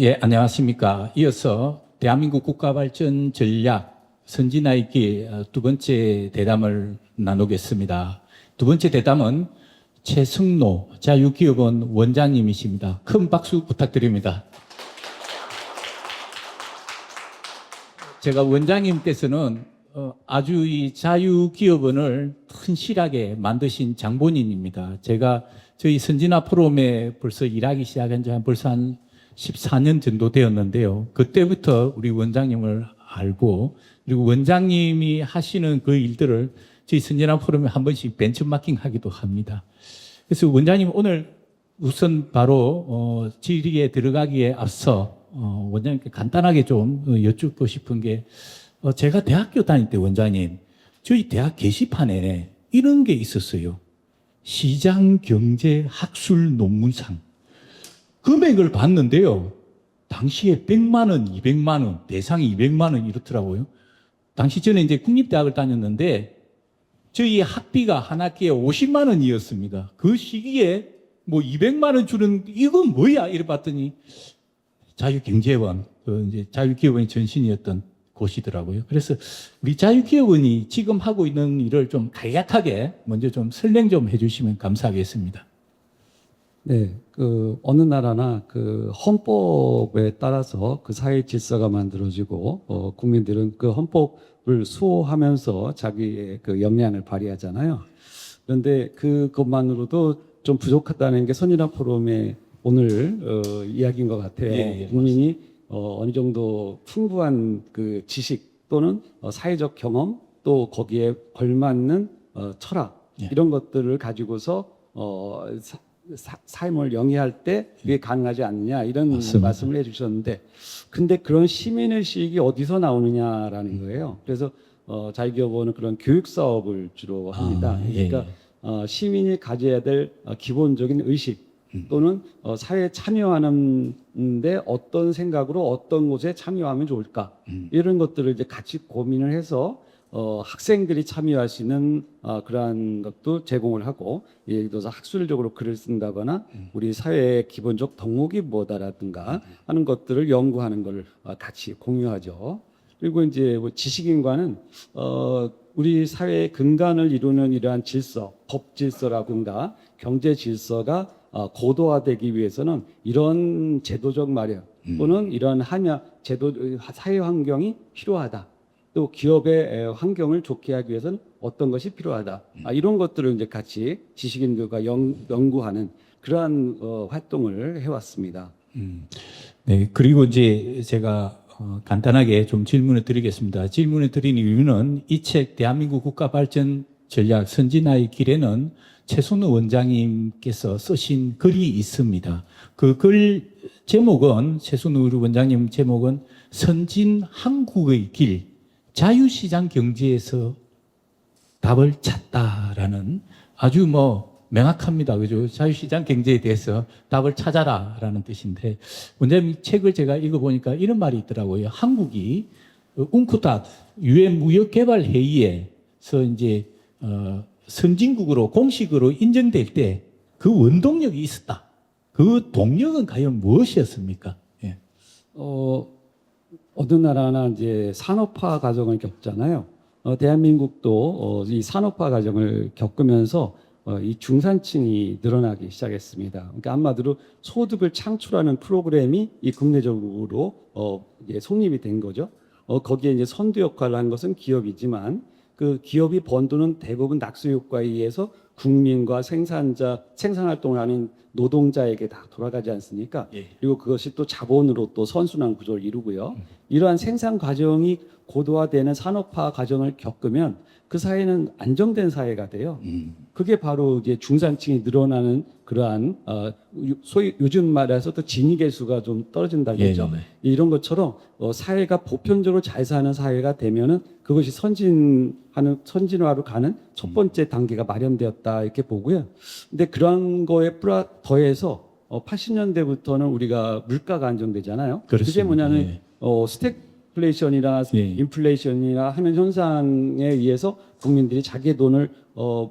예, 안녕하십니까. 이어서 대한민국 국가발전 전략 선진화의 길 두 번째 대담을 나누겠습니다. 두 번째 대담은 최승로 자유기업원 원장님이십니다. 큰 박수 부탁드립니다. 제가 원장님께서는 아주 이 자유기업원을 튼실하게 만드신 장본인입니다. 제가 저희 선진화 포럼에 벌써 일하기 시작한 지 벌써 한 14년 정도 되었는데요. 그때부터 우리 원장님을 알고, 그리고 원장님이 하시는 그 일들을 저희 선진화 포럼에 한 번씩 벤처마킹 하기도 합니다. 그래서 원장님 오늘 우선 바로 질의에 들어가기에 앞서 원장님께 간단하게 좀 여쭙고 싶은 게, 제가 대학교 다닐 때 원장님, 저희 대학 게시판에 이런 게 있었어요. 시장경제학술 논문상. 금액을 봤는데요. 당시에 100만 원, 200만 원, 대상이 200만 원 이렇더라고요. 당시 저는 이제 국립대학을 다녔는데 저희 학비가 한 학기에 50만 원이었습니다. 그 시기에 뭐 200만 원 주는 이건 뭐야? 이래 봤더니 자유경제원, 이제 자유기업원의 전신이었던 곳이더라고요. 그래서 우리 자유기업원이 지금 하고 있는 일을 좀 간략하게 먼저 좀 설명 좀 해주시면 감사하겠습니다. 네, 어느 나라나 헌법에 따라서 그 사회 질서가 만들어지고, 국민들은 그 헌법을 수호하면서 자기의 그 역량을 발휘하잖아요. 그런데 그것만으로도 좀 부족하다는 게 선진화 포럼의 오늘, 이야기인 것 같아요. 예, 예, 국민이, 어느 정도 풍부한 그 지식 또는 사회적 경험 또 거기에 걸맞는, 철학, 예. 이런 것들을 가지고서, 삶을 영위할 때 그게 가능하지 않느냐 이런 맞습니다. 말씀을 해주셨는데, 근데 그런 시민의식이 어디서 나오느냐라는 거예요. 그래서 자유기업원은 그런 교육 사업을 주로 합니다. 그러니까 시민이 가져야 될 기본적인 의식 또는 사회에 참여하는데 어떤 생각으로 어떤 곳에 참여하면 좋을까, 이런 것들을 이제 같이 고민을 해서 학생들이 참여할 수 있는 그러한 것도 제공을 하고, 예를 들어서 학술적으로 글을 쓴다거나 우리 사회의 기본적 덕목이 뭐다라든가 하는 것들을 연구하는 걸 같이 공유하죠. 그리고 이제 뭐 지식인과는 우리 사회의 근간을 이루는 이러한 질서, 법 질서라든가 경제 질서가 고도화되기 위해서는 이런 제도적 마련 또는 이런 제도 사회 환경이 필요하다. 또 기업의 환경을 좋게 하기 위해서는 어떤 것이 필요하다. 이런 것들을 이제 같이 지식인들과 연구하는 그러한 활동을 해왔습니다. 네, 그리고 이제 제가 간단하게 좀 질문을 드리겠습니다. 질문을 드린 이유는 이 책 대한민국 국가발전 전략 선진화의 길에는 최순우 원장님께서 쓰신 글이 있습니다. 그 글 제목은, 최순우 원장님 제목은 선진 한국의 길, 자유시장 경제에서 답을 찾다라는 아주 명확합니다. 그죠? 자유시장 경제에 대해서 답을 찾아라라는 뜻인데, 원장님 책을 제가 읽어보니까 이런 말이 있더라고요. 한국이 웅크탓 유엔 무역개발회의에서 이제 선진국으로 공식으로 인정될 때 그 원동력이 있었다. 그 동력은 과연 무엇이었습니까? 예. 어느 나라나 이제 산업화 과정을 겪잖아요. 대한민국도 이 산업화 과정을 겪으면서 이 중산층이 늘어나기 시작했습니다. 그러니까 한마디로 소득을 창출하는 프로그램이 이 국내적으로 이제 성립이 된 거죠. 거기에 이제 선도 역할을 한 것은 기업이지만, 그 기업이 번 돈은 대부분 낙수 효과에 의해서 국민과 생산활동을 하는 노동자에게 다 돌아가지 않습니까? 예. 그리고 그것이 또 자본으로 또 선순환 구조를 이루고요. 이러한 생산 과정이 고도화되는 산업화 과정을 겪으면 그 사회는 안정된 사회가 돼요. 그게 바로 이제 중산층이 늘어나는 그러한 소위 요즘 말해서 또 진위계 수가 좀 떨어진다고 했죠. 이런 것처럼 사회가 보편적으로 잘 사는 사회가 되면은 그것이 선진화로 가는 첫 번째 단계가 마련되었다, 이렇게 보고요. 근데 그런 거에 더해서 80년대부터는 우리가 물가가 안정되잖아요. 그게 그렇습니다. 뭐냐면 스태그플레이션이나 인플레이션이나 하는 현상에 의해서 국민들이 자기의 돈을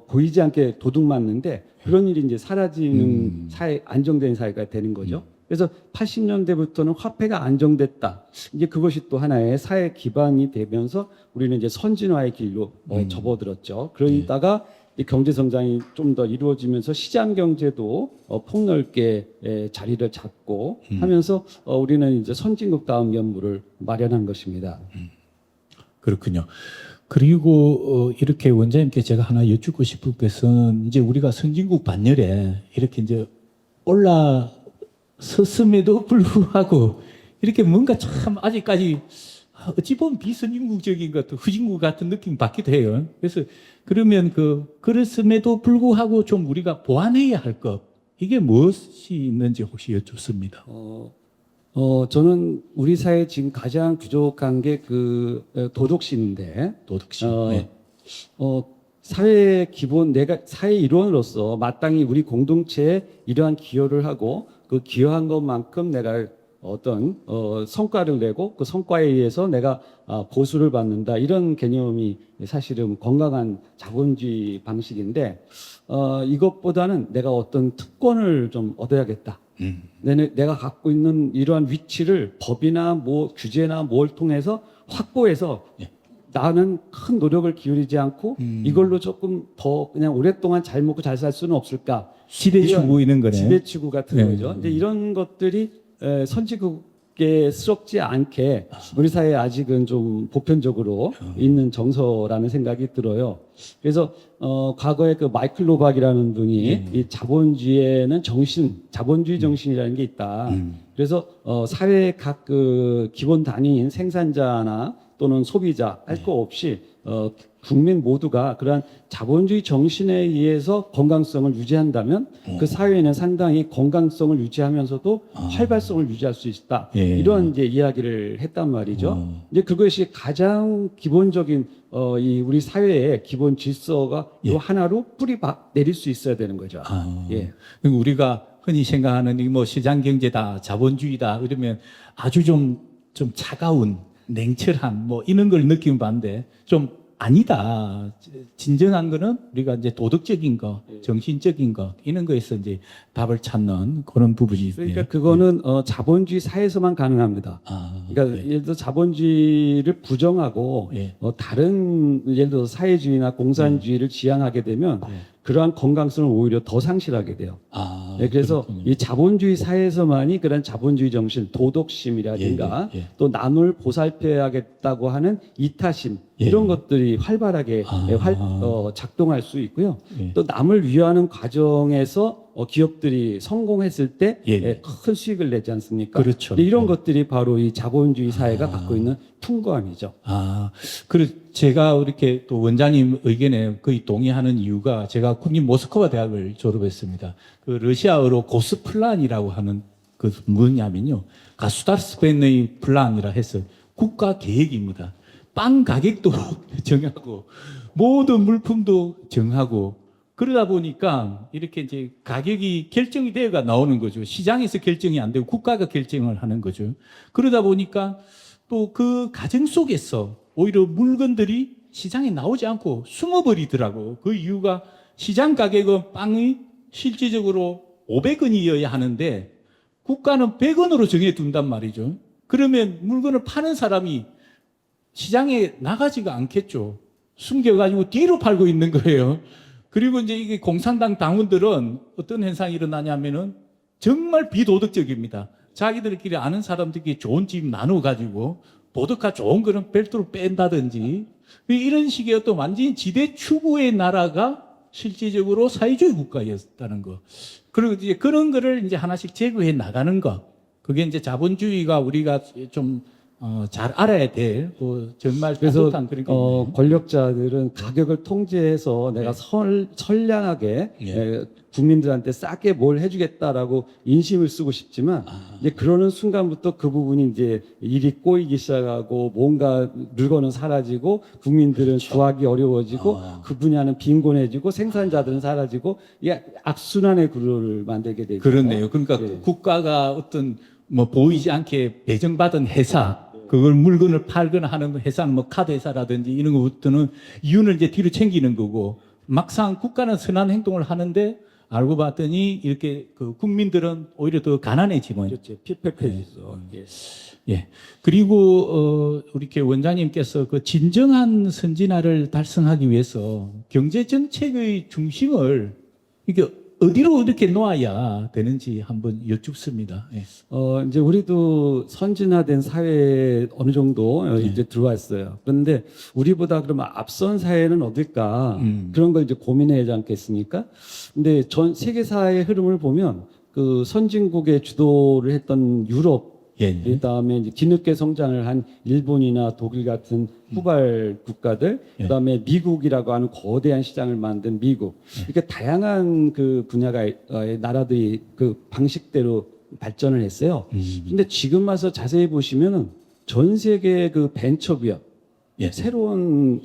보이지 않게 도둑 맞는데, 그런 일이 이제 사라지는 사회, 안정된 사회가 되는 거죠. 그래서 80년대부터는 화폐가 안정됐다. 이제 그것이 또 하나의 사회 기반이 되면서 우리는 이제 선진화의 길로 접어들었죠. 그러다가 이 경제 성장이 좀 더 이루어지면서 시장 경제도 폭넓게 자리를 잡고 하면서 우리는 이제 선진국다운 면모를 마련한 것입니다. 그렇군요. 그리고 이렇게 원장님께 제가 하나 여쭙고 싶은 것은 이제 우리가 선진국 반열에 이렇게 이제 올라섰음에도 불구하고 이렇게 뭔가 참 아직까지 어찌 보면 비선진국적인 것 같은 후진국 같은 느낌 받기도 해요. 그래서 그러면 그랬음에도 불구하고 좀 우리가 보완해야 할 것, 이게 무엇이 있는지 혹시 여쭙습니다. 저는 우리 사회 지금 가장 부족한 게 도덕심인데, 도덕심. 사회의 기본, 내가 사회 일원으로서 마땅히 우리 공동체에 이러한 기여를 하고 그 기여한 것만큼 내가 어떤 성과를 내고 그 성과에 의해서 내가 보수를 받는다, 이런 개념이 사실은 건강한 자본주의 방식인데, 이것보다는 내가 어떤 특권을 좀 얻어야겠다. 내가 갖고 있는 이러한 위치를 법이나 뭐 규제나 뭘 통해서 확보해서 나는 큰 노력을 기울이지 않고 이걸로 조금 더 그냥 오랫동안 잘 먹고 잘 살 수는 없을까? 지배추구 있는 거네. 지배추구 같은 네. 거죠. 이제 이런 것들이 선진국계스럽지 않게 우리 사회에 아직은 좀 보편적으로 있는 정서라는 생각이 들어요. 그래서 과거에 그 마이클 로박이라는 분이 이 자본주의에는 자본주의 정신이라는 게 있다. 그래서 사회의 각 기본 단위인 생산자나 또는 소비자 할 거 없이 국민 모두가 그러한 자본주의 정신에 의해서 건강성을 유지한다면 그 사회는 상당히 건강성을 유지하면서도 활발성을 유지할 수 있다. 이런 이제 이야기를 했단 말이죠. 이제 그것이 가장 기본적인 이 우리 사회의 기본 질서가 이 하나로 내릴 수 있어야 되는 거죠. 그리고 우리가 흔히 생각하는 이 뭐 시장 경제다, 자본주의다 이러면 아주 좀 차가운, 냉철한 뭐 이런 걸 느끼면 봤는데 좀 아니다. 진정한 거는 우리가 이제 도덕적인 거, 정신적인 거, 이런 거에서 이제 답을 찾는 그런 부분이. 그러니까 그거는 자본주의 사회에서만 가능합니다. 그러니까 예를 들어 자본주의를 부정하고 다른 예를 들어 사회주의나 공산주의를 지향하게 되면 그러한 건강성을 오히려 더 상실하게 돼요. 그래서 그렇군요. 이 자본주의 사회에서만이 그런 자본주의 정신, 도덕심이라든가 또 남을 보살펴야겠다고 하는 이타심, 이런 것들이 활발하게 작동할 수 있고요. 또 남을 위하는 과정에서 기업들이 성공했을 때 큰 수익을 내지 않습니까? 그렇죠. 이런 것들이 바로 이 자본주의 사회가 갖고 있는 풍부함이죠. 그리고 제가 이렇게 또 원장님 의견에 거의 동의하는 이유가 제가 국립 모스크바 대학을 졸업했습니다. 그 러시아어로 고스플란이라고 하는 그 뭐냐면요. 가수다르스벤의 플란이라 해서 국가 계획입니다. 빵 가격도 정하고 모든 물품도 정하고 그러다 보니까 이렇게 이제 가격이 결정이 되어가 나오는 거죠. 시장에서 결정이 안 되고 국가가 결정을 하는 거죠. 그러다 보니까 또 그 과정 속에서 오히려 물건들이 시장에 나오지 않고 숨어버리더라고. 그 이유가 시장 가격은 빵이 실질적으로 500원이어야 하는데 국가는 100원으로 정해둔단 말이죠. 그러면 물건을 파는 사람이 시장에 나가지가 않겠죠. 숨겨가지고 뒤로 팔고 있는 거예요. 그리고 이제 이게 공산당 당원들은 어떤 현상이 일어나냐면은 정말 비도덕적입니다. 자기들끼리 아는 사람들끼리 좋은 집 나눠가지고 보드카 좋은 거는 별도로 뺀다든지 이런 식의 어떤 완전히 지대 추구의 나라가 실질적으로 사회주의 국가였다는 거. 그리고 이제 그런 거를 이제 하나씩 제거해 나가는 거. 그게 이제 자본주의가 우리가 좀 잘 알아야 될, 정말 그래서 따뜻한 그런 게 있네요. 권력자들은 가격을 통제해서 내가 선량하게 국민들한테 싸게 뭘 해주겠다라고 인심을 쓰고 싶지만 이제 그러는 순간부터 그 부분이 이제 일이 꼬이기 시작하고 뭔가 물건은 사라지고 국민들은 구하기 어려워지고 그 분야는 빈곤해지고 생산자들은 사라지고 이게 악순환의 구조를 만들게 되죠. 그렇네요. 그러니까 국가가 어떤 뭐 보이지 않게 배정받은 회사, 그걸 물건을 팔거나 하는 회사는 뭐 카드 회사라든지 이런 것부터는 이윤을 이제 뒤로 챙기는 거고 막상 국가는 선한 행동을 하는데 알고 봤더니 이렇게 그 국민들은 오히려 더 가난해지고 그렇죠. 피폐해졌어. 예. 예. 그리고 우리 이렇게 원장님께서 그 진정한 선진화를 달성하기 위해서 경제 정책의 중심을 이게 어디로 이렇게 놓아야 되는지 한번 여쭙습니다. 예. 이제 우리도 선진화된 사회에 어느 정도 이제 들어왔어요. 그런데 우리보다 그러면 앞선 사회는 어딜까? 그런 걸 이제 고민해야 하지 않겠습니까? 근데 전 세계사의 흐름을 보면 그 선진국의 주도를 했던 유럽, 예. 그다음에 이제 뒤늦게 성장을 한 일본이나 독일 같은 후발 국가들, 그다음에 미국이라고 하는 거대한 시장을 만든 미국, 이렇게 다양한 그 분야가 나라들이 그 방식대로 발전을 했어요. 근데 지금 와서 자세히 보시면은 전 세계 그 벤처 기업, 예. 새로운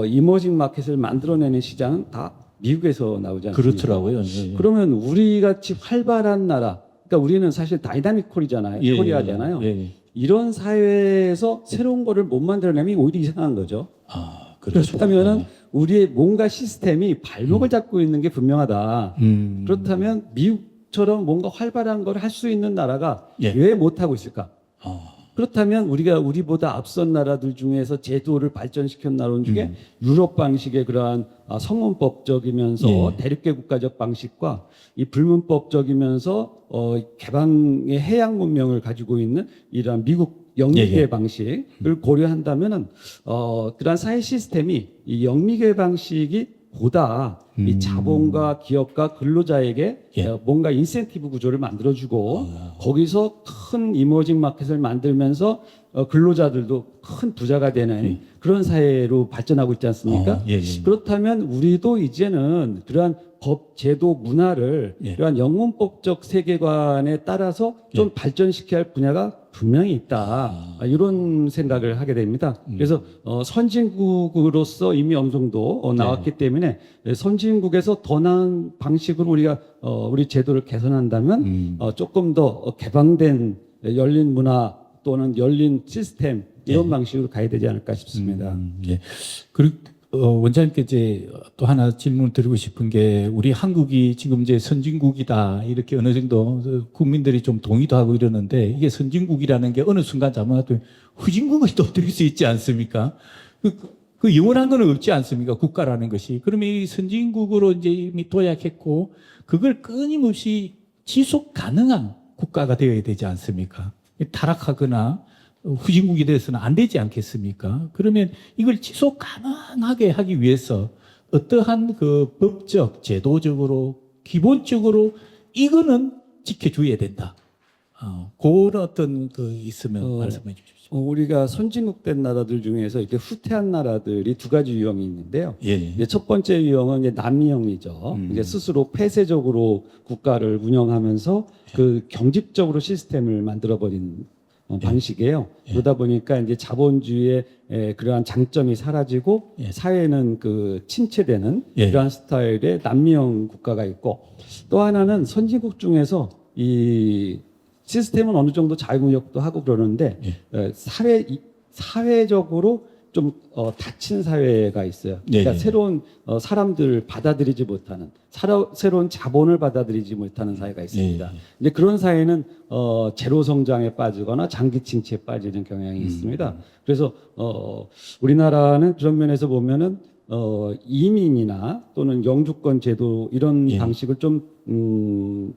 이머징 마켓을 만들어내는 시장은 다 미국에서 나오지 않습니까? 그렇더라고요. 예. 그러면 우리 같이 활발한 나라, 그러니까 우리는 사실 다이나믹 코리잖아요. 예, 코리아잖아요. 예. 이런 사회에서 새로운 거를 못 만들어내면 오히려 이상한 거죠. 아, 그렇죠. 그렇다면은 우리의 뭔가 시스템이 발목을 잡고 있는 게 분명하다. 그렇다면 미국처럼 뭔가 활발한 걸 할 수 있는 나라가 예. 왜 못하고 있을까? 아, 그렇다면 우리보다 앞선 나라들 중에서 제도를 발전시킨 나라 중에 유럽 방식의 그러한 성문법적이면서 예. 대륙계 국가적 방식과 이 불문법적이면서 개방의 해양 문명을 가지고 있는 이러한 미국 영미계 예, 예. 방식을 고려한다면은 그러한 사회 시스템이 이 영미계 방식이 보다 이 자본과 기업과 근로자에게 예. 뭔가 인센티브 구조를 만들어주고 거기서 큰 이머징 마켓을 만들면서 근로자들도 큰 부자가 되는 그런 사회로 발전하고 있지 않습니까? 예, 예. 그렇다면 우리도 이제는 그러한 법, 제도, 문화를 예. 그러한 영문법적 세계관에 따라서 좀 발전시켜야 할 분야가 분명히 있다. 이런 생각을 하게 됩니다. 그래서 선진국으로서 이미 어느 정도 나왔기 때문에 선진국에서 더 나은 방식으로 우리가 우리 제도를 개선한다면 조금 더 개방된 열린 문화 또는 열린 시스템 이런 방식으로 가야 되지 않을까 싶습니다. 예. 그리고 원장님께 이제 또 하나 질문 드리고 싶은 게 우리 한국이 지금 이제 선진국이다 이렇게 어느 정도 국민들이 좀 동의도 하고 이러는데 이게 선진국이라는 게 어느 순간 잘못하면 후진국이 또 될 수 있지 않습니까? 그 영원한 건 없지 않습니까? 국가라는 것이. 그러면 이 선진국으로 이제 이미 도약했고 그걸 끊임없이 지속 가능한 국가가 되어야 되지 않습니까? 타락하거나 후진국이 돼서는 안 되지 않겠습니까? 그러면 이걸 지속 가능하게 하기 위해서 어떠한 그 법적, 제도적으로, 기본적으로 이거는 지켜줘야 된다. 그런 어떤 그 있으면 말씀해 주십시오. 우리가 선진국된 나라들 중에서 이렇게 후퇴한 나라들이 두 가지 유형이 있는데요. 예. 이제 첫 번째 유형은 이제 남유형이죠. 이제 스스로 폐쇄적으로 국가를 운영하면서 그 경직적으로 시스템을 만들어버린 방식이에요. 그러다 보니까 이제 자본주의의 그러한 장점이 사라지고 사회는 그 침체되는 그러한 스타일의 남미형 국가가 있고 또 하나는 선진국 중에서 이 시스템은 어느 정도 자유무역도 하고 그러는데 사회적으로 좀 닫힌 사회가 있어요. 그러니까 새로운 사람들을 받아들이지 못하는 새로운 자본을 받아들이지 못하는 사회가 있습니다. 이제 그런 사회는 제로 성장에 빠지거나 장기 침체에 빠지는 경향이 있습니다. 그래서 우리나라는 그런 면에서 보면은 이민이나 또는 영주권 제도 이런 방식을 좀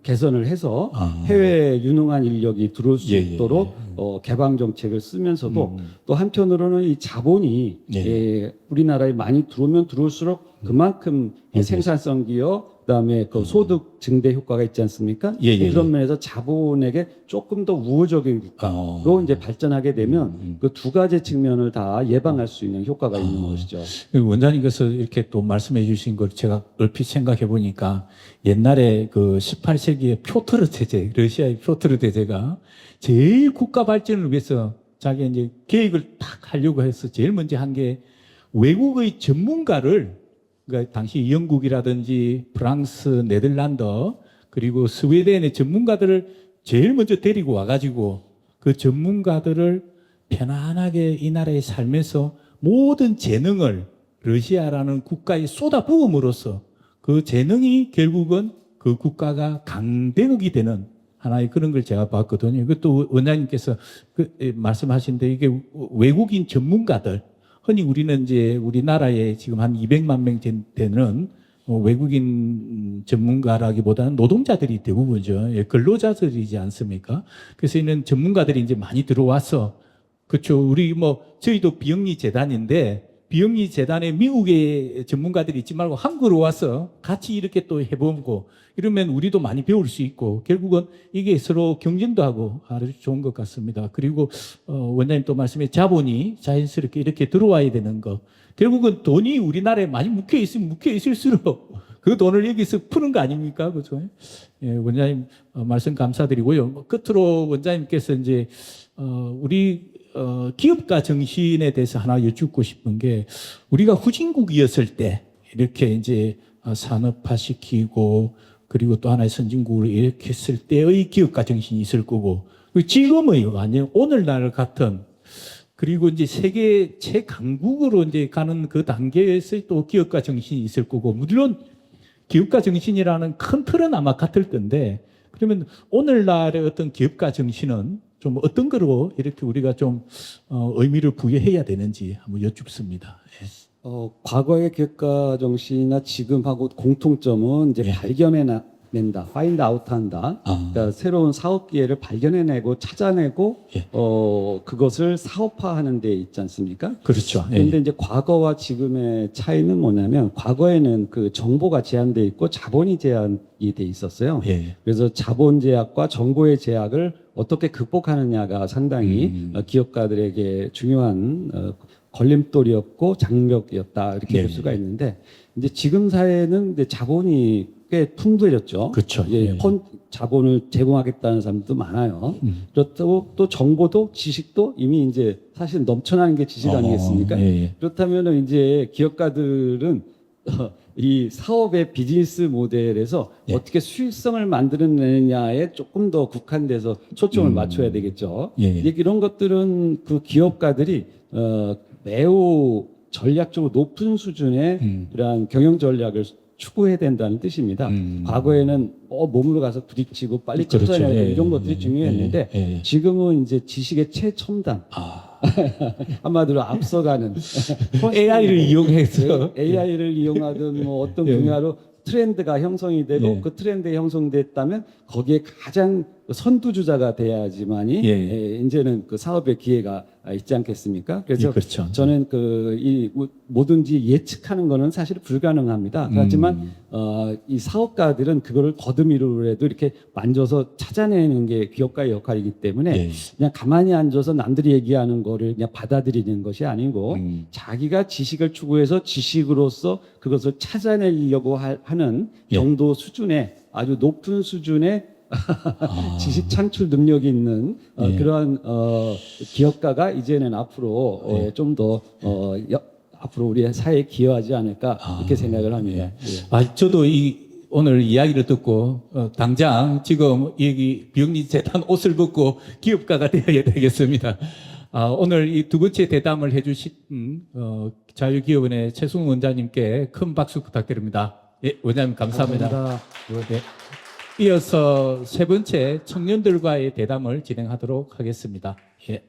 개선을 해서 해외에 유능한 인력이 들어올 수 있도록 개방 정책을 쓰면서도 또 한편으로는 이 자본이 우리나라에 많이 들어오면 들어올수록 그만큼 생산성 기업 그다음에 그 소득 증대 효과가 있지 않습니까? 그런 면에서 자본에게 조금 더 우호적인 국가로 이제 발전하게 되면 그 두 가지 측면을 다 예방할 수 있는 효과가 있는 것이죠. 원장님께서 이렇게 또 말씀해 주신 걸 제가 얼핏 생각해 보니까 옛날에 그 18세기의 표트르 대제, 러시아의 표트르 대제가 제일 국가 발전을 위해서 자기 이제 계획을 딱 하려고 해서 제일 먼저 한 게 외국의 전문가를 그러니까 당시 영국이라든지 프랑스, 네덜란드 그리고 스웨덴의 전문가들을 제일 먼저 데리고 와가지고 그 전문가들을 편안하게 이 나라에 살면서 모든 재능을 러시아라는 국가에 쏟아부음으로써 그 재능이 결국은 그 국가가 강대국이 되는 하나의 그런 걸 제가 봤거든요. 이것도 원장님께서 말씀하신데 이게 외국인 전문가들, 흔히 우리는 이제 우리나라에 지금 한 200만 명 되는 외국인 전문가라기보다는 노동자들이 대부분이죠. 예, 근로자들이지 않습니까? 그래서 이는 전문가들이 이제 많이 들어와서, 그렇죠. 우리 저희도 비영리 재단인데, 비영리 재단에 미국의 전문가들이 있지 말고 한국으로 와서 같이 이렇게 또 해보고, 이러면 우리도 많이 배울 수 있고, 결국은 이게 서로 경쟁도 하고 아주 좋은 것 같습니다. 그리고, 원장님 또 말씀에 자본이 자연스럽게 이렇게 들어와야 되는 거. 결국은 돈이 우리나라에 많이 묵혀 있을수록 그 돈을 여기서 푸는 거 아닙니까? 그죠? 예, 원장님 말씀 감사드리고요. 끝으로 원장님께서 이제, 우리, 기업가 정신에 대해서 하나 여쭙고 싶은 게, 우리가 후진국이었을 때 이렇게 이제 산업화시키고, 그리고 또 하나의 선진국으로 이렇게 했을 때의 기업가 정신이 있을 거고, 지금의 완전 오늘날 같은, 그리고 이제 세계 최강국으로 이제 가는 그 단계에서 또 기업가 정신이 있을 거고, 물론 기업가 정신이라는 큰 틀은 아마 같을 텐데, 그러면 오늘날의 어떤 기업가 정신은 좀 어떤 거로 이렇게 우리가 좀 의미를 부여해야 되는지 한번 여쭙습니다. 예. 과거의 기업가 정신이나 지금하고 공통점은 이제 예. 발견해낸다, 파인드 아웃한다. 그러니까 새로운 사업 기회를 발견해내고 찾아내고 예. 그것을 사업화하는 데 있지 않습니까? 그렇죠. 예. 그런데 이제 과거와 지금의 차이는 뭐냐면, 과거에는 그 정보가 제한돼 있고 자본이 제한이 돼 있었어요. 예. 그래서 자본 제약과 정보의 제약을 어떻게 극복하느냐가 상당히 기업가들에게 중요한 걸림돌이었고 장벽이었다, 이렇게 네. 볼 수가 있는데, 이제 지금 사회는 이제 자본이 꽤 풍부해졌죠. 그렇죠. 예, 예. 자본을 제공하겠다는 사람도 많아요. 그렇다고 또 정보도 지식도 이미 이제 사실 넘쳐나는 게 지식 아니겠습니까? 예, 예. 그렇다면 이제 기업가들은 이 사업의 비즈니스 모델에서 예. 어떻게 수익성을 만들어내느냐에 조금 더 국한돼서 초점을 맞춰야 되겠죠. 예, 예. 이제 이런 것들은 그 기업가들이 매우 전략적으로 높은 수준의 그러한 경영 전략을 추구해야 된다는 뜻입니다. 과거에는 몸으로 가서 부딪히고 빨리 그렇죠. 찾아내야 되고 예, 이런 것들이 예, 중요했는데, 예, 예. 지금은 이제 지식의 최첨단, 한마디로 앞서가는 AI를 이용해서 AI를 이용하든 뭐 어떤 예. 분야로 트렌드가 형성이 되고, 예. 그 트렌드에 형성됐다면 거기에 가장 선두주자가 돼야지만이 예. 이제는 그 사업의 기회가 있지 않겠습니까? 그래서 예, 그렇죠. 저는 이 뭐든지 예측하는 거는 사실 불가능합니다. 하지만 이 사업가들은 그거를 더듬이로라도 이렇게 만져서 찾아내는 게 기업가의 역할이기 때문에, 예. 그냥 가만히 앉아서 남들이 얘기하는 거를 그냥 받아들이는 것이 아니고, 자기가 지식을 추구해서 지식으로서 그것을 찾아내려고 하는 예. 정도 수준의, 아주 높은 수준의 지식 창출 능력이 있는 예. 그러한 기업가가 이제는 앞으로 좀 더 앞으로 우리 사회에 기여하지 않을까, 이렇게 생각을 합니다. 예. 저도 오늘 이야기를 듣고 당장 지금 여기 비영리 재단 옷을 벗고 기업가가 되어야 되겠습니다. 오늘 이 두 번째 대담을 해주신 자유기업원의 최승훈 원장님께 큰 박수 부탁드립니다. 예, 원장님 감사합니다. 감사합니다. 예. 이어서 세 번째 청년들과의 대담을 진행하도록 하겠습니다. 예.